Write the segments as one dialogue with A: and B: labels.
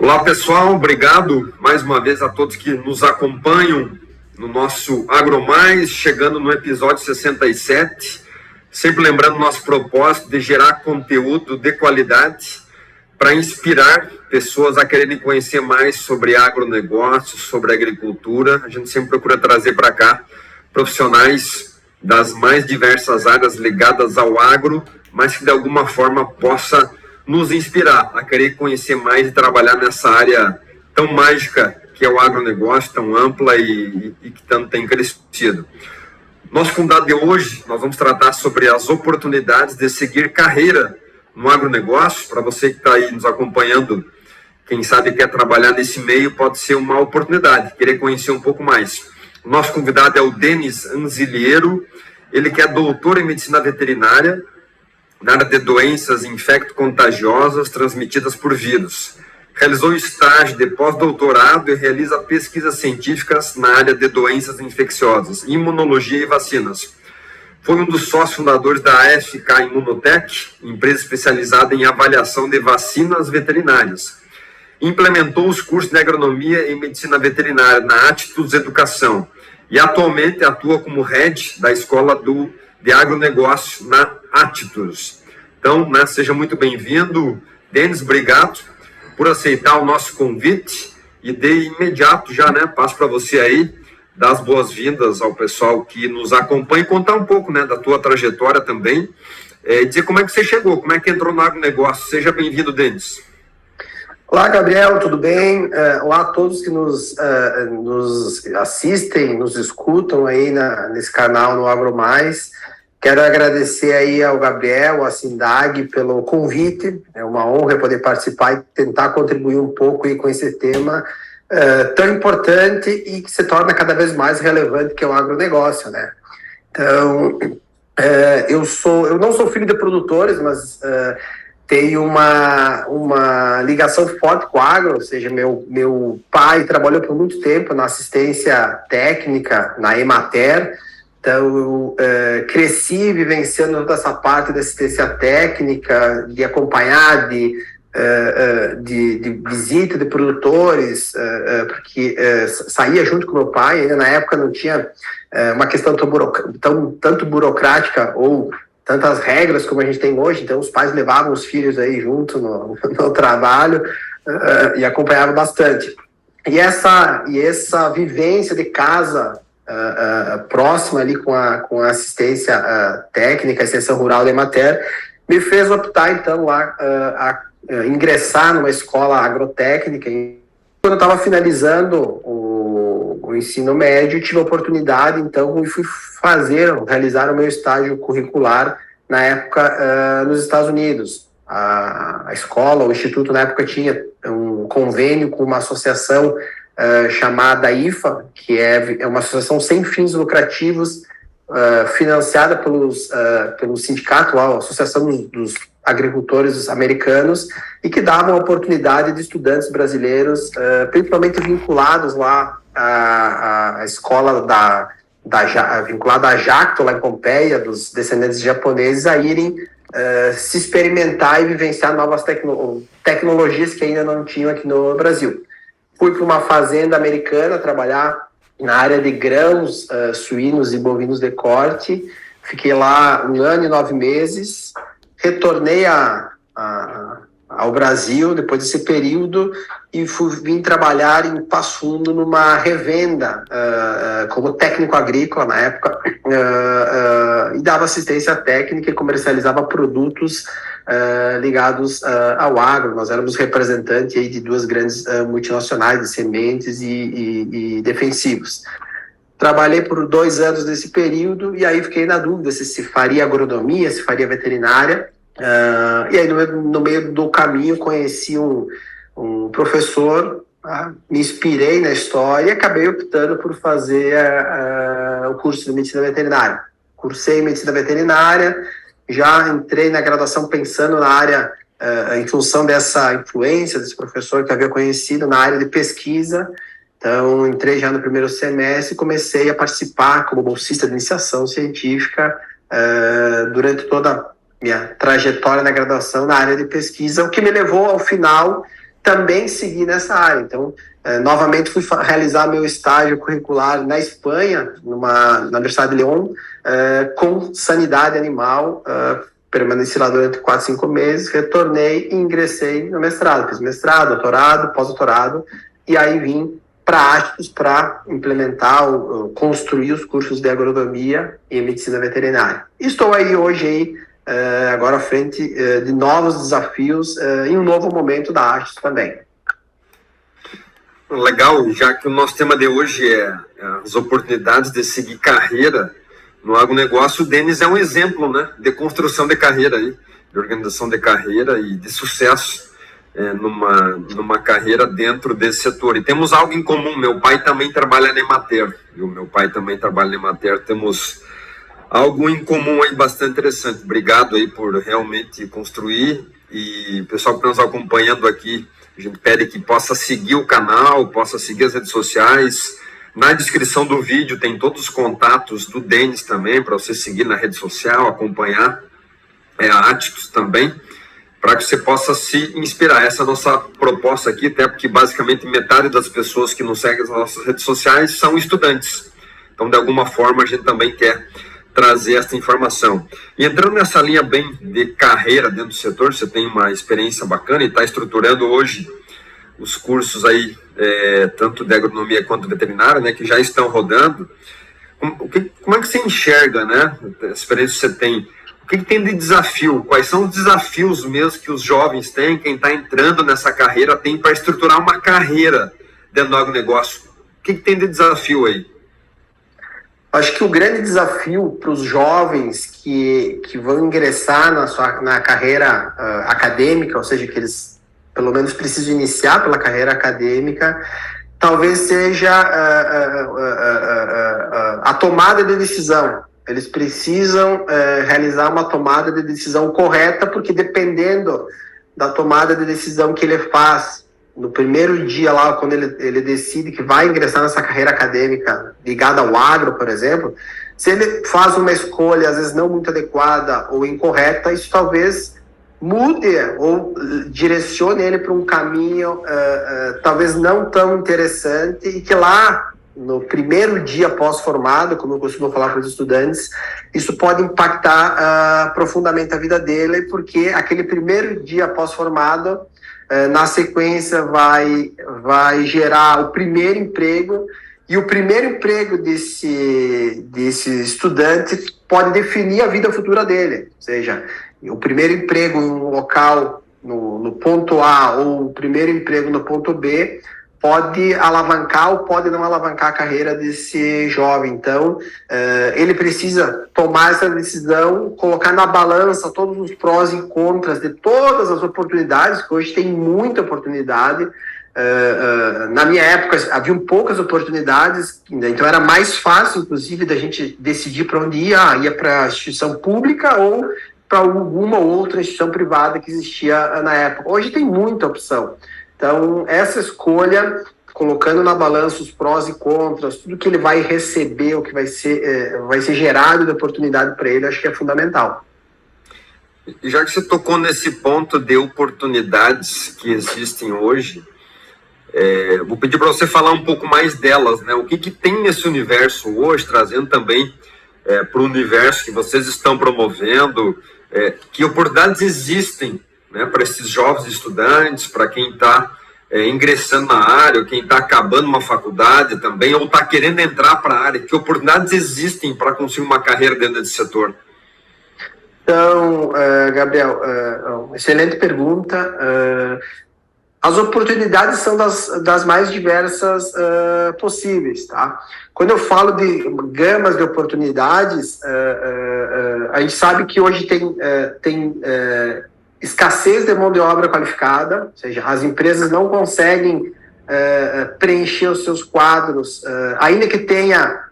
A: Olá pessoal, obrigado mais uma vez a todos que nos acompanham no nosso AgroMais, chegando no episódio 67, sempre lembrando nosso propósito de gerar conteúdo de qualidade para inspirar pessoas a quererem conhecer mais sobre agronegócio, sobre agricultura. A gente sempre procura trazer para cá profissionais das mais diversas áreas ligadas ao agro, mas que de alguma forma possa nos inspirar a querer conhecer mais e trabalhar nessa área tão mágica que é o agronegócio, tão ampla e que tanto tem crescido. Nosso convidado de hoje, nós vamos tratar sobre as oportunidades de seguir carreira no agronegócio. Para você que está aí nos acompanhando, quem sabe quer trabalhar nesse meio, pode ser uma oportunidade, querer conhecer um pouco mais. O nosso convidado é o Denis Anziliero, ele que é doutor em medicina veterinária, na área de doenças infecto-contagiosas transmitidas por vírus. Realizou estágio de pós-doutorado e realiza pesquisas científicas na área de doenças infecciosas, imunologia e vacinas. Foi um dos sócios fundadores da AFK Imunotech, empresa especializada em avaliação de vacinas veterinárias. Implementou os cursos de agronomia e medicina veterinária na Atitudes Educação e atualmente atua como head da escola de agronegócio na Atitudes. Então, seja muito bem-vindo, Denis, obrigado por aceitar o nosso convite e de imediato já, passo para você aí, dar as boas-vindas ao pessoal que nos acompanha e contar um pouco, da tua trajetória também, e dizer como é que você chegou, como é que entrou no agronegócio. Seja bem-vindo, Denis.
B: Olá, Gabriel, tudo bem? Olá a todos que nos assistem, nos escutam aí nesse canal no AgroMais. Quero agradecer aí ao Gabriel, à Sindag, pelo convite. É uma honra poder participar e tentar contribuir um pouco aí com esse tema tão importante e que se torna cada vez mais relevante, que é o agronegócio, Então, eu não sou filho de produtores, mas tenho uma ligação forte com o agro, ou seja, meu pai trabalhou por muito tempo na assistência técnica, na Emater. Então, eu cresci vivenciando toda essa parte da assistência técnica, de acompanhar, de visita de produtores, porque saía junto com meu pai. Ainda na época não tinha uma questão tanto burocrática ou tantas regras como a gente tem hoje. Então, os pais levavam os filhos aí junto no trabalho e acompanhavam bastante. E essa vivência de casa próxima ali com a assistência técnica, a extensão rural da Emater, me fez optar então a ingressar numa escola agrotécnica. Quando eu estava finalizando o ensino médio, tive a oportunidade, então, e fui realizar o meu estágio curricular na época nos Estados Unidos. A escola, o instituto na época tinha um convênio com uma associação chamada IFA, que é uma associação sem fins lucrativos, financiada pelo sindicato, a Associação dos Agricultores Americanos, e que dava a oportunidade de estudantes brasileiros, principalmente vinculados lá à escola vinculada à Jacto, lá em Pompeia, dos descendentes japoneses, a irem se experimentar e vivenciar novas tecnologias que ainda não tinham aqui no Brasil. Fui para uma fazenda americana trabalhar na área de grãos, suínos e bovinos de corte. Fiquei lá 1 ano e 9 meses. Retornei ao Brasil depois desse período e vim trabalhar em Passo Fundo numa revenda como técnico agrícola na época, e dava assistência técnica e comercializava produtos ligados ao agro. Nós éramos representantes aí de 2 grandes multinacionais de sementes e defensivos. Trabalhei por 2 anos nesse período e aí fiquei na dúvida se faria agronomia, se faria veterinária. E aí no meio do caminho conheci um professor, me inspirei na história e acabei optando por fazer o curso de medicina veterinária. Cursei medicina veterinária, já entrei na graduação pensando na área, em função dessa influência desse professor que havia conhecido na área de pesquisa. Então, entrei já no primeiro semestre e comecei a participar como bolsista de iniciação científica durante toda a minha trajetória na graduação na área de pesquisa, o que me levou ao final também seguir nessa área. Então, novamente fui realizar meu estágio curricular na Espanha, na Universidade de Lyon, com sanidade animal, permaneci lá durante 4, 5 meses, retornei e ingressei no mestrado. Fiz mestrado, doutorado, pós-doutorado, e aí vim para Atos para implementar, construir os cursos de agronomia e medicina veterinária. Estou aí hoje, agora à frente de novos desafios em um novo momento da Atos também.
A: Legal, já que o nosso tema de hoje é as oportunidades de seguir carreira no agronegócio, o Denis é um exemplo, né, de construção de carreira, aí, de organização de carreira e de sucesso numa carreira dentro desse setor. E temos algo em comum, meu pai também trabalha na Emater, e o meu pai também trabalha na Emater, temos algo em comum aí bastante interessante. Obrigado aí por realmente construir, e o pessoal que está nos acompanhando aqui, a gente pede que possa seguir o canal, possa seguir as redes sociais. Na descrição do vídeo tem todos os contatos do Denis também, para você seguir na rede social, acompanhar a Atticus também, para que você possa se inspirar. Essa é a nossa proposta aqui, até porque basicamente metade das pessoas que nos seguem nas nossas redes sociais são estudantes. Então, de alguma forma, a gente também quer trazer essa informação. E entrando nessa linha bem de carreira dentro do setor, você tem uma experiência bacana e está estruturando hoje os cursos aí, tanto de agronomia quanto veterinária, né, que já estão rodando. Como é que você enxerga, né, a experiência que você tem? O que tem de desafio? Quais são os desafios mesmo que os jovens têm, quem está entrando nessa carreira tem para estruturar uma carreira dentro do agronegócio? O que tem de desafio aí?
B: Acho que o grande desafio para os jovens que vão ingressar na carreira acadêmica, ou seja, que eles pelo menos precisam iniciar pela carreira acadêmica, talvez seja a tomada de decisão. Eles precisam realizar uma tomada de decisão correta, porque dependendo da tomada de decisão que ele faz no primeiro dia lá, quando ele decide que vai ingressar nessa carreira acadêmica ligada ao agro, por exemplo, se ele faz uma escolha, às vezes não muito adequada ou incorreta, isso talvez mude ou direcione ele para um caminho talvez não tão interessante, e que lá, no primeiro dia pós-formado, como eu costumo falar para os estudantes, isso pode impactar profundamente a vida dele, porque aquele primeiro dia pós-formado, na sequência, vai gerar o primeiro emprego, e o primeiro emprego desse estudante pode definir a vida futura dele. Ou seja, o primeiro emprego em um local no ponto A ou o primeiro emprego no ponto B pode alavancar ou pode não alavancar a carreira desse jovem. Então, ele precisa tomar essa decisão, colocar na balança todos os prós e contras de todas as oportunidades, que hoje tem muita oportunidade. Na minha época, haviam poucas oportunidades, então era mais fácil, inclusive, da gente decidir para onde ia para a instituição pública ou para alguma outra instituição privada que existia na época. Hoje tem muita opção. Então, essa escolha, colocando na balança os prós e contras, tudo que ele vai receber, o que vai ser gerado de oportunidade para ele, acho que é fundamental.
A: E já que você tocou nesse ponto de oportunidades que existem hoje, vou pedir para você falar um pouco mais delas, né? O que tem nesse universo hoje, trazendo também para o universo que vocês estão promovendo, que oportunidades existem, né, para esses jovens estudantes, para quem está ingressando na área, ou quem está acabando uma faculdade também, ou está querendo entrar para a área, que oportunidades existem para conseguir uma carreira dentro desse setor?
B: Então, Gabriel, excelente pergunta. As oportunidades são das mais diversas possíveis, tá? Quando eu falo de gamas de oportunidades, a gente sabe que hoje tem escassez de mão de obra qualificada, ou seja, as empresas não conseguem preencher os seus quadros, ainda que tenha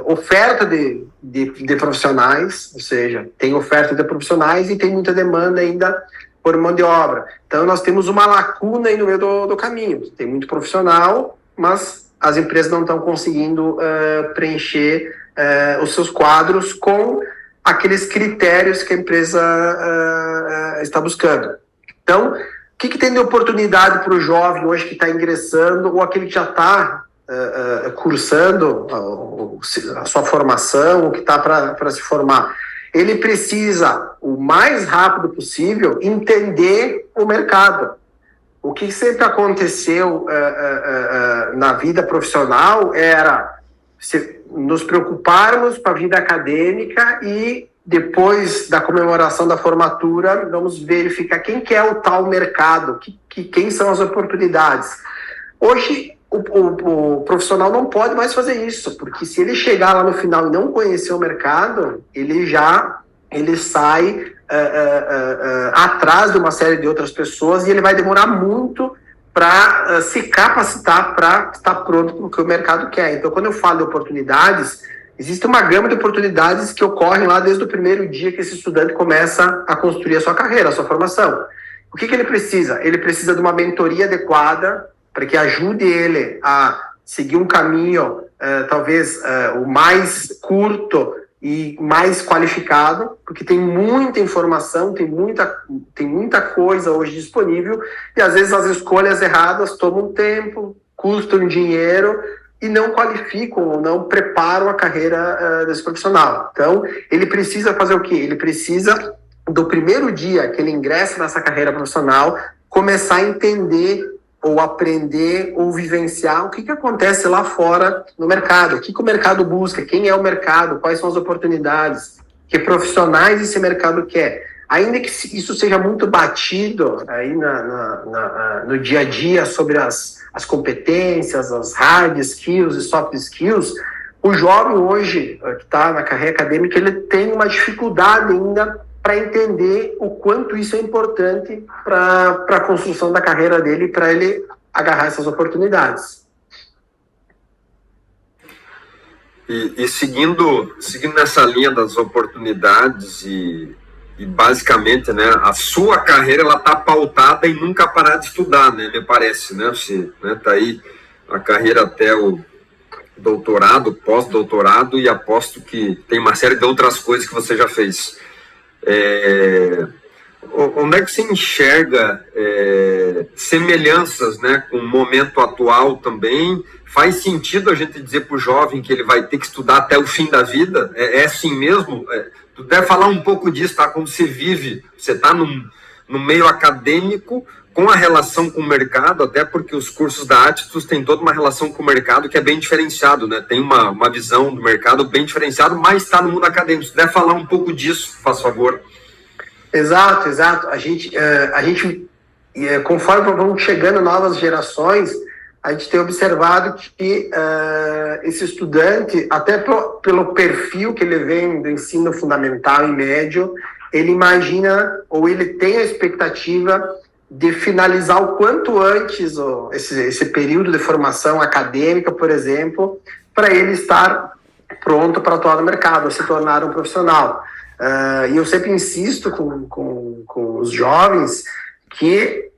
B: oferta de profissionais, ou seja, tem oferta de profissionais e tem muita demanda ainda por mão de obra. Então, nós temos uma lacuna aí no meio do caminho. Tem muito profissional, mas as empresas não estão conseguindo preencher os seus quadros com aqueles critérios que a empresa está buscando. Então, que tem de oportunidade para o jovem hoje que está ingressando ou aquele que já está cursando a sua formação, ou que está para se formar? Ele precisa, o mais rápido possível, entender o mercado. O que sempre aconteceu na vida profissional era nos preocuparmos com a vida acadêmica e, depois da comemoração da formatura, vamos verificar quem que é o tal mercado, quem são as oportunidades. Hoje, o profissional não pode mais fazer isso, porque se ele chegar lá no final e não conhecer o mercado, ele sai atrás de uma série de outras pessoas e ele vai demorar muito para se capacitar para estar pronto para o que o mercado quer. Então, quando eu falo de oportunidades, existe uma gama de oportunidades que ocorrem lá desde o primeiro dia que esse estudante começa a construir a sua carreira, a sua formação. O que ele precisa? Ele precisa de uma mentoria adequada para que ajude ele a seguir um caminho, talvez o mais curto e mais qualificado, porque tem muita informação, tem muita coisa hoje disponível, e às vezes as escolhas erradas tomam tempo, custam dinheiro e não qualificam ou não preparam a carreira desse profissional. Então, ele precisa fazer o quê? Ele precisa, do primeiro dia que ele ingressa nessa carreira profissional, começar a entender ou aprender ou vivenciar o que acontece lá fora no mercado, o que o mercado busca, quem é o mercado, quais são as oportunidades, que profissionais esse mercado quer. Ainda que isso seja muito batido aí no dia a dia sobre as competências, as hard skills e soft skills, o jovem hoje, que está na carreira acadêmica, ele tem uma dificuldade ainda para entender o quanto isso é importante para a construção da carreira dele e para ele agarrar essas oportunidades.
A: E seguindo nessa linha das oportunidades e basicamente, né, a sua carreira ela está pautada em nunca parar de estudar, né, me parece, né? Você, né, tá aí a carreira até o doutorado, pós-doutorado, e aposto que tem uma série de outras coisas que você já fez. Onde é que você enxerga semelhanças, né, com o momento atual também? Faz sentido a gente dizer para o jovem que ele vai ter que estudar até o fim da vida? É assim mesmo? Tu deve falar um pouco disso, tá? Como você vive, você está no meio acadêmico, com a relação com o mercado, até porque os cursos da Atlas têm toda uma relação com o mercado que é bem diferenciado, né? Tem uma visão do mercado bem diferenciado, mas está no mundo acadêmico. Você deve falar um pouco disso, faz favor.
B: Exato. A gente conforme vão chegando novas gerações, a gente tem observado que esse estudante, até pelo perfil que ele vem do ensino fundamental e médio, ele imagina, ou ele tem a expectativa de finalizar o quanto antes esse período de formação acadêmica, por exemplo, para ele estar pronto para atuar no mercado, se tornar um profissional. E eu sempre insisto com os jovens que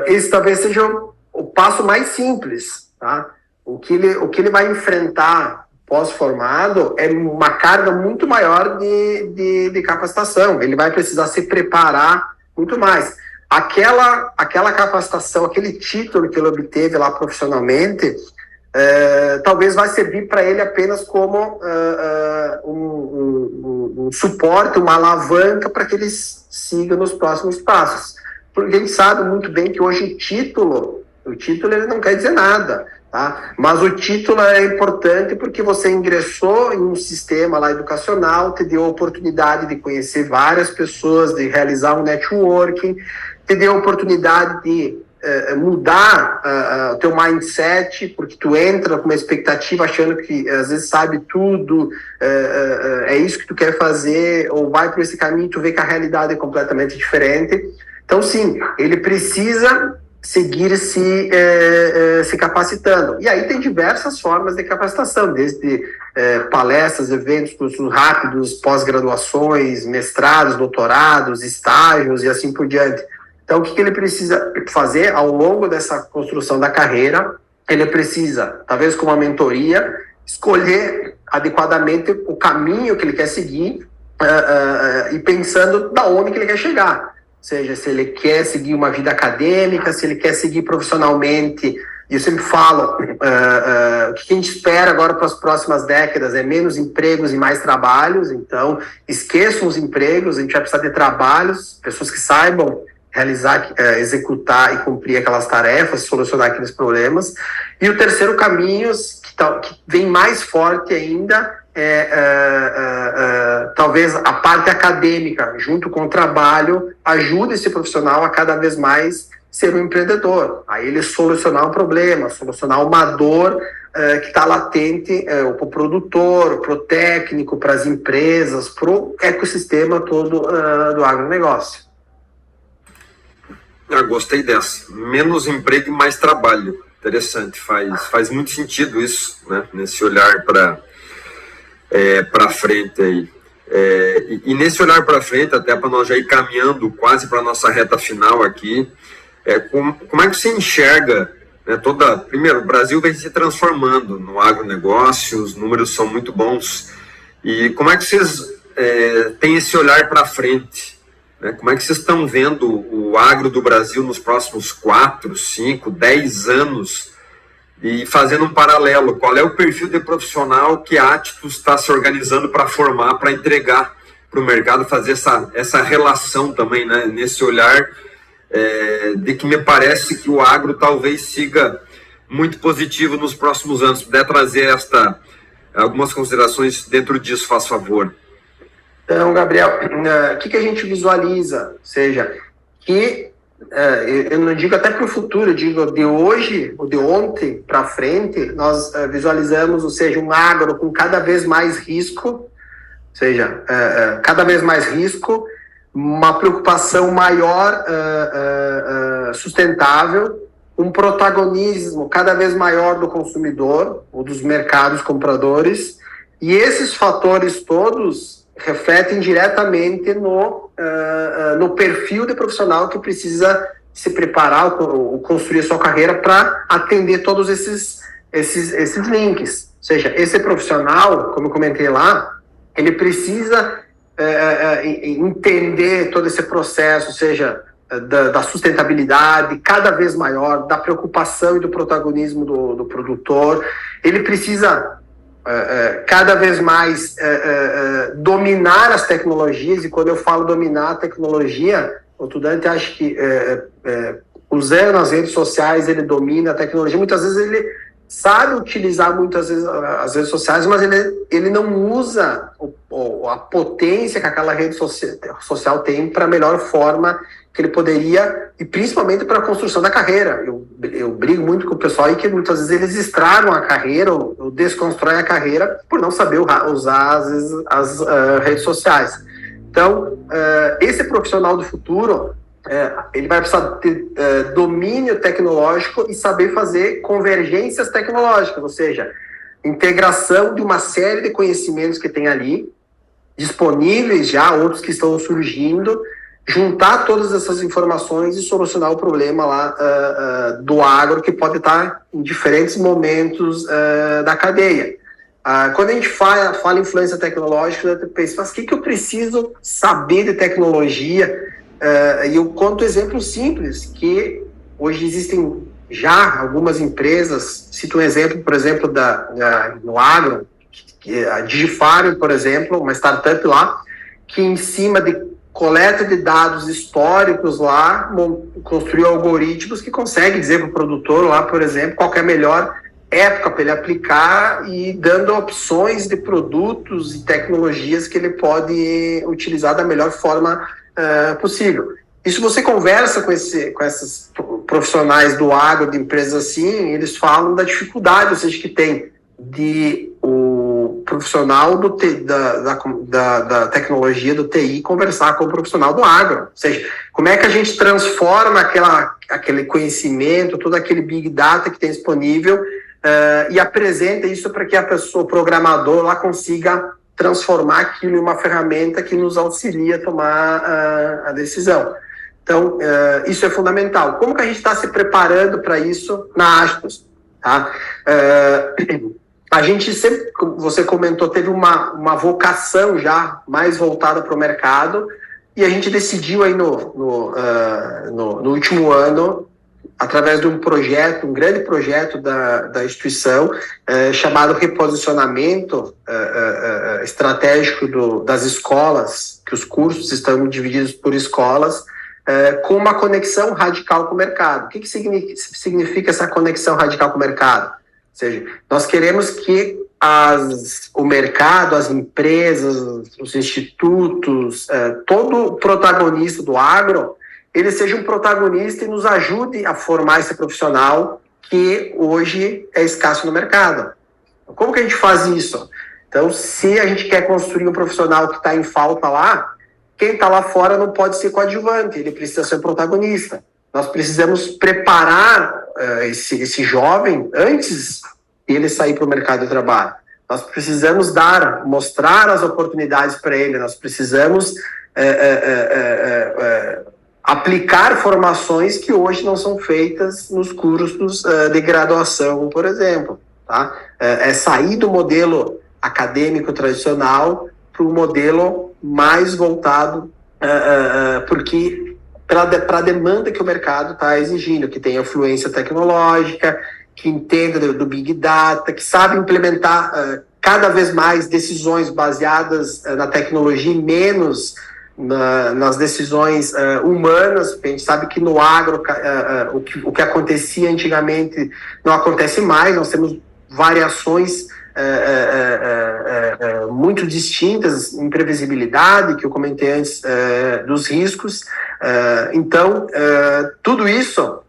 B: esse talvez seja o passo mais simples, tá? O que ele vai enfrentar pós-formado é uma carga muito maior de capacitação. Ele vai precisar se preparar muito mais. Aquela capacitação, aquele título que ele obteve lá profissionalmente, talvez vai servir para ele apenas como um suporte, uma alavanca para que ele siga nos próximos passos. Porque a gente sabe muito bem que hoje o título ele não quer dizer nada, tá? Mas o título é importante porque você ingressou em um sistema lá educacional, te deu a oportunidade de conhecer várias pessoas, de realizar um networking, te deu a oportunidade de mudar o teu mindset, porque tu entra com uma expectativa achando que às vezes sabe tudo, é isso que tu quer fazer, ou vai por esse caminho, tu vê que a realidade é completamente diferente. Então, sim, ele precisa seguir se capacitando. E aí tem diversas formas de capacitação, desde palestras, eventos, cursos rápidos, pós-graduações, mestrados, doutorados, estágios e assim por diante. Então, o que ele precisa fazer ao longo dessa construção da carreira? Ele precisa, talvez com uma mentoria, escolher adequadamente o caminho que ele quer seguir e pensando da onde que ele quer chegar. seja, se ele quer seguir uma vida acadêmica, se ele quer seguir profissionalmente. E eu sempre falo, o que a gente espera agora para as próximas décadas é menos empregos e mais trabalhos. Então, esqueçam os empregos, a gente vai precisar de trabalhos, pessoas que saibam realizar, executar e cumprir aquelas tarefas, solucionar aqueles problemas. E o terceiro caminho, que vem mais forte ainda, talvez a parte acadêmica, junto com o trabalho, ajude esse profissional a cada vez mais ser um empreendedor. Aí ele solucionar um problema, solucionar uma dor que está latente para o produtor, para o técnico, para as empresas, para o ecossistema todo do agronegócio.
A: Gostei dessa. Menos emprego e mais trabalho. Interessante, faz muito sentido isso, né? Nesse olhar para frente aí. E nesse olhar para frente, até para nós já ir caminhando quase para a nossa reta final aqui, como é que você enxerga, né, primeiro, o Brasil vem se transformando no agronegócio, os números são muito bons, e como é que vocês têm esse olhar para frente? Né? Como é que vocês estão vendo o agro do Brasil nos próximos 4, 5, 10 anos? E fazendo um paralelo, qual é o perfil de profissional que a Attus está se organizando para formar, para entregar para o mercado, fazer essa relação também, né, nesse olhar de que me parece que o agro talvez siga muito positivo nos próximos anos. Se puder trazer algumas considerações dentro disso, faz favor.
B: Então, Gabriel, o que a gente visualiza? Ou seja, que eu não digo até para o futuro, eu digo de hoje ou de ontem para frente, nós visualizamos, ou seja, um agro com cada vez mais risco, ou seja, cada vez mais risco, uma preocupação maior sustentável, um protagonismo cada vez maior do consumidor ou dos mercados compradores, e esses fatores todos refletem diretamente no perfil de profissional que precisa se preparar ou construir a sua carreira para atender todos esses links. Ou seja, esse profissional, como eu comentei lá, ele precisa entender todo esse processo, ou seja, da sustentabilidade cada vez maior, da preocupação e do protagonismo do produtor. Ele precisa cada vez mais dominar as tecnologias, e quando eu falo dominar a tecnologia, o estudante acha que usando as redes sociais ele domina a tecnologia. Muitas vezes ele sabe utilizar as redes sociais, mas ele não usa a potência que aquela rede social tem para a melhor forma que ele poderia, e principalmente para a construção da carreira. Eu brigo muito com o pessoal aí que muitas vezes eles estragam a carreira ou desconstroem a carreira por não saber usar, às vezes, as redes sociais. Então, esse profissional do futuro, ele vai precisar ter domínio tecnológico e saber fazer convergências tecnológicas, ou seja, integração de uma série de conhecimentos que tem ali, disponíveis já, outros que estão surgindo, juntar todas essas informações e solucionar o problema lá do agro, que pode estar em diferentes momentos da cadeia. Quando a gente fala em influência tecnológica, eu penso, mas o que eu preciso saber de tecnologia? E eu conto exemplos simples, que hoje existem já algumas empresas, cito um exemplo, por exemplo, no agro, a Digifário, por exemplo, uma startup lá, que em cima de coleta de dados históricos lá, construiu algoritmos que conseguem dizer para o produtor lá, por exemplo, qual que é a melhor época para ele aplicar, e dando opções de produtos e tecnologias que ele pode utilizar da melhor forma possível. Isso você conversa com esses profissionais do agro, de empresas assim, eles falam da dificuldade, ou seja, que tem de o profissional da tecnologia do TI conversar com o profissional do agro. Ou seja, como é que a gente transforma aquele conhecimento, todo aquele big data que tem disponível e apresenta isso para que a pessoa, o programador, lá consiga transformar aquilo em uma ferramenta que nos auxilia a tomar a decisão. Então, isso é fundamental. Como que a gente está se preparando para isso na Attus? Tá? A gente sempre, como você comentou, teve uma vocação já mais voltada para o mercado, E a gente decidiu aí no último ano, através de um projeto, um grande projeto da instituição, chamado reposicionamento estratégico das escolas, que os cursos estão divididos por escolas, com uma conexão radical com o mercado. O que significa essa conexão radical com o mercado? Ou seja, nós queremos que o mercado, as empresas, os institutos, todo protagonista do agro, ele seja um protagonista e nos ajude a formar esse profissional que hoje é escasso no mercado. Como que a gente faz isso? Então, se a gente quer construir um profissional que está em falta lá, quem está lá fora não pode ser coadjuvante, ele precisa ser protagonista. Nós precisamos preparar esse jovem antes de ele sair para o mercado de trabalho. Nós precisamos mostrar as oportunidades para ele, nós precisamos aplicar formações que hoje não são feitas nos cursos de graduação, por exemplo. Tá? Sair do modelo acadêmico tradicional para um modelo mais voltado para a demanda que o mercado está exigindo, que tenha fluência tecnológica, que entenda do Big Data, que sabe implementar cada vez mais decisões baseadas na tecnologia e menos nas decisões humanas, porque a gente sabe que no agro o que acontecia antigamente não acontece mais, nós temos variações muito distintas em previsibilidade, que eu comentei antes, dos riscos. Então, tudo isso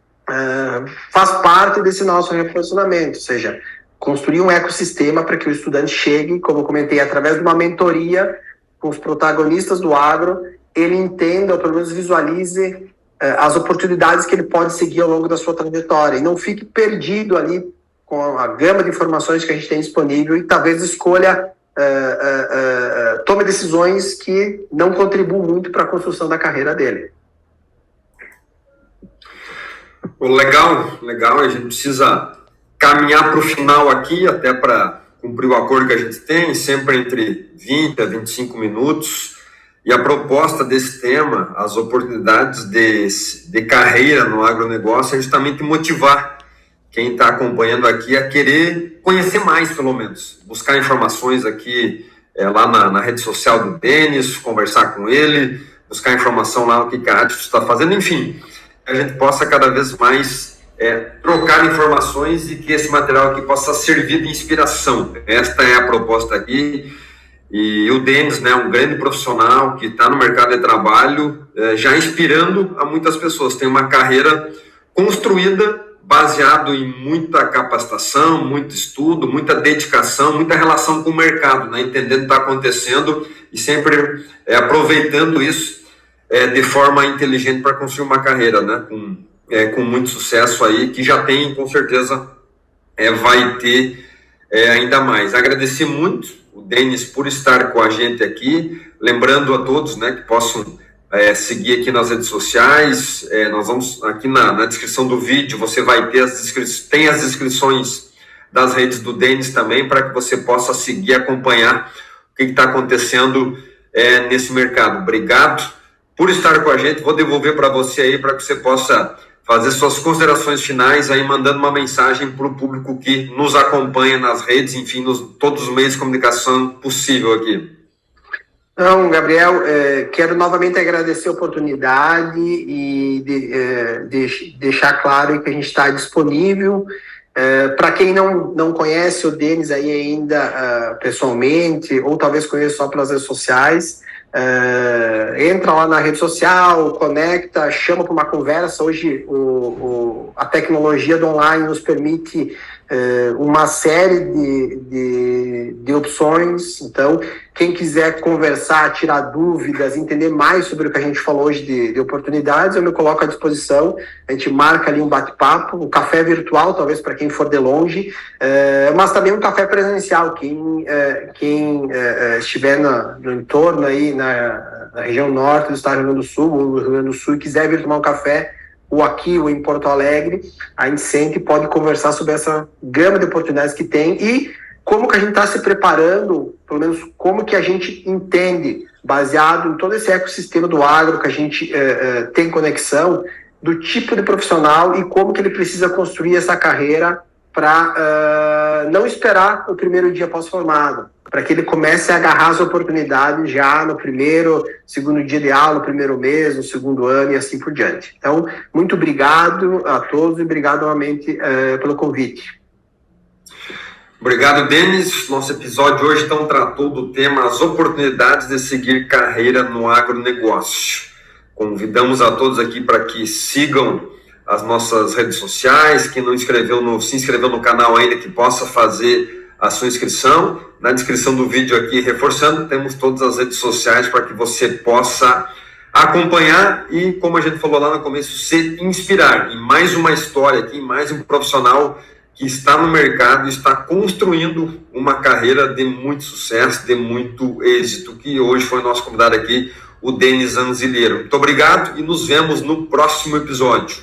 B: faz parte desse nosso reposicionamento, ou seja, construir um ecossistema para que o estudante chegue, como eu comentei, através de uma mentoria com os protagonistas do agro, ele entenda, ou pelo menos visualize as oportunidades que ele pode seguir ao longo da sua trajetória, e não fique perdido ali com a gama de informações que a gente tem disponível e talvez escolha, tome decisões que não contribuem muito para a construção da carreira dele.
A: Legal, a gente precisa caminhar para o final aqui, até para cumprir o acordo que a gente tem, sempre entre 20 a 25 minutos, e a proposta desse tema, as oportunidades de carreira no agronegócio, é justamente motivar quem está acompanhando aqui a querer conhecer mais, pelo menos, buscar informações aqui lá na rede social do Denis, conversar com ele, buscar informação lá no que a Atlas está fazendo, enfim, que a gente possa cada vez mais trocar informações e que esse material aqui possa servir de inspiração. Esta é a proposta aqui, e o Denis, né, um grande profissional que está no mercado de trabalho, já inspirando a muitas pessoas, tem uma carreira construída baseado em muita capacitação, muito estudo, muita dedicação, muita relação com o mercado, né, entendendo o que está acontecendo e sempre aproveitando isso de forma inteligente para construir uma carreira, né, com muito sucesso aí, que já tem, com certeza, vai ter ainda mais. Agradecer muito o Denis por estar com a gente aqui, lembrando a todos, né, que possam seguir aqui nas redes sociais, nós vamos, aqui na descrição do vídeo, você vai ter tem as inscrições das redes do Denis também, para que você possa seguir, acompanhar o que está acontecendo nesse mercado. Obrigado por estar com a gente, vou devolver para você aí, para que você possa fazer suas considerações finais, aí mandando uma mensagem para o público que nos acompanha nas redes, enfim, todos os meios de comunicação possível aqui.
B: Então, Gabriel, quero novamente agradecer a oportunidade e deixar claro que a gente está disponível. Para quem não conhece o Denis aí ainda pessoalmente, ou talvez conheça só pelas redes sociais, entra lá na rede social, conecta, chama para uma conversa. Hoje a tecnologia do online nos permite uma série de opções. Então, quem quiser conversar, tirar dúvidas, entender mais sobre o que a gente falou hoje de oportunidades, eu me coloco à disposição. A gente marca ali um bate-papo, um café virtual, talvez para quem for de longe, mas também um café presencial. Quem estiver no entorno aí, na região norte do estado do Rio Grande do Sul, ou no Rio Grande do Sul, e quiser vir tomar um café, ou aqui, ou em Porto Alegre, a gente sente e pode conversar sobre essa gama de oportunidades que tem e como que a gente está se preparando, pelo menos como que a gente entende baseado em todo esse ecossistema do agro que a gente tem conexão, do tipo de profissional e como que ele precisa construir essa carreira para não esperar o primeiro dia pós-formado, para que ele comece a agarrar as oportunidades já no primeiro, segundo dia de aula, no primeiro mês, no segundo ano e assim por diante. Então, muito obrigado a todos e obrigado novamente pelo convite.
A: Obrigado, Denis. Nosso episódio hoje então tratou do tema as oportunidades de seguir carreira no agronegócio. Convidamos a todos aqui para que sigam as nossas redes sociais. Quem não se inscreveu no canal ainda, que possa fazer a sua inscrição. Na descrição do vídeo aqui, reforçando, temos todas as redes sociais para que você possa acompanhar e, como a gente falou lá no começo, se inspirar em mais uma história aqui, mais um profissional que está no mercado e está construindo uma carreira de muito sucesso, de muito êxito, que hoje foi nosso convidado aqui, o Denis Anzilheiro. Muito obrigado e nos vemos no próximo episódio.